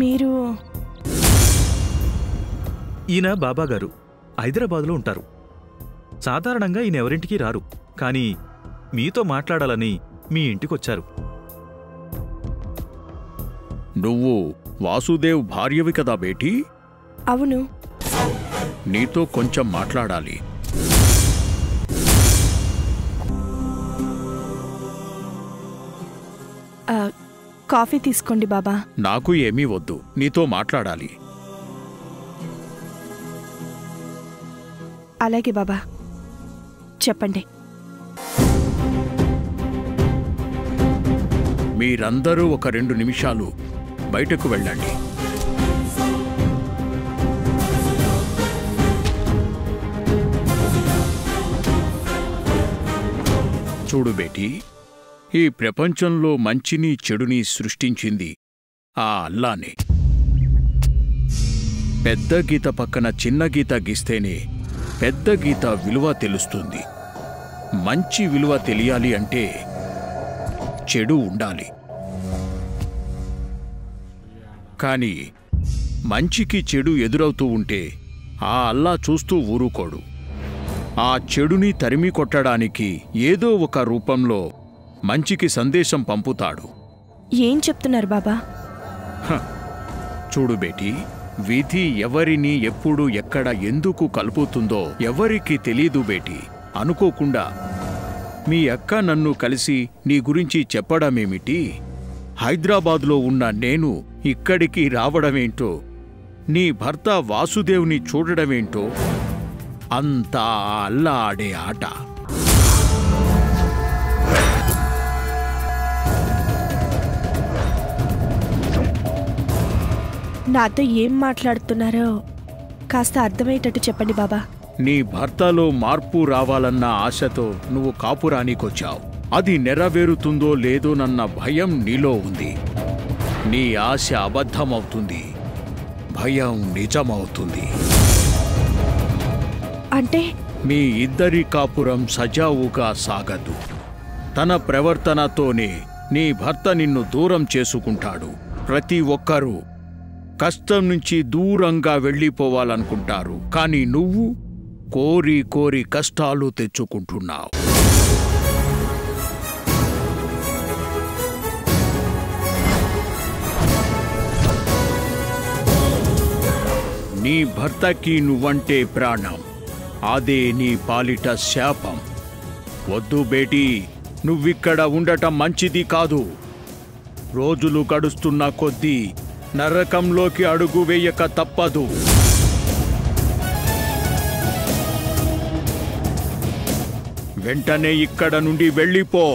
మీరు? ఈయన బాబాగారు హైదరాబాదులో ఉంటారు. సాధారణంగా ఈయన ఎవరింటికి రారు, కానీ మీతో మాట్లాడాలని మీ ఇంటికొచ్చారు. నువ్వు వాసుదేవ్ భార్యవి కదా బేటీ? అవును. నీతో కొంచెం మాట్లాడాలి. కాఫీ తీసుకోండి బాబా. నాకు ఏమీ వద్దు, నీతో మాట్లాడాలి. అలాగే బాబా, చెప్పండి. మీరందరూ ఒక 2 నిమిషాలు బయటకు వెళ్ళండి. చూడు బేటీ, ఈ ప్రపంచంలో మంచిని చెడుని సృష్టించింది ఆ అల్లానే. పెద్ద గీత పక్కన చిన్న గీత గీస్తేనే పెద్ద గీత విలువ తెలుస్తుంది. మంచి విలువ తెలియాలి అంటే చెడు ఉండాలి. కానీ మంచికి చెడు ఎదురవుతూ ఉంటే ఆ అల్లా చూస్తూ ఊరుకోడు. ఆ చెడుని తరిమి కొట్టడానికి ఏదో ఒక రూపంలో మంచికి సందేశం పంపుతాడు. ఏం చెప్తున్నారు బాబా? చూడు బేటీ, విధి ఎవరిని ఎప్పుడు ఎక్కడ ఎందుకు కలుపుతుందో ఎవరికి తెలీదు బేటీ. అనుకోకుండా మీ అక్క నన్ను కలిసి నీ గురించి చెప్పడమేమిటి? హైదరాబాదులో ఉన్న నేను ఇక్కడికి రావడమేంటో, నీ భర్త వాసుదేవ్ని చూడడమేంటో అంతా అల్లా ఆడే ఆట. నాతో ఏం మాట్లాడుతున్నారో కాస్త అర్థమయ్యేటట్టు చెప్పండి బాబా. నీ భర్తలో మార్పు రావాలన్న ఆశతో నువ్వు కాపురానికొచ్చావు. అది నెరవేరుతుందో లేదోనన్న భయం నీలో ఉంది. నీ ఆశ అబద్ధమవుతుంది, భయం నిజమవుతుంది. అంటే మీ ఇద్దరి కాపురం సజావుగా సాగదు. తన ప్రవర్తనతోనే నీ భర్త నిన్ను దూరం చేసుకుంటాడు. ప్రతి ఒక్కరూ కష్టం నుంచి దూరంగా వెళ్ళిపోవాలనుకుంటారు, కానీ నువ్వు కోరి కోరి కష్టాలు తెచ్చుకుంటున్నావు. నీ భర్తకి నువ్వంటే ప్రాణం, అదే నీ పాలిట శాపం. వద్దు బేటీ, నువ్విక్కడ ఉండటం మంచిది కాదు. రోజులు గడుస్తున్న కొద్దీ నరకంలోకి అడుగు వేయక తప్పదు. వెంటనే ఇక్కడ నుండి వెళ్ళిపో.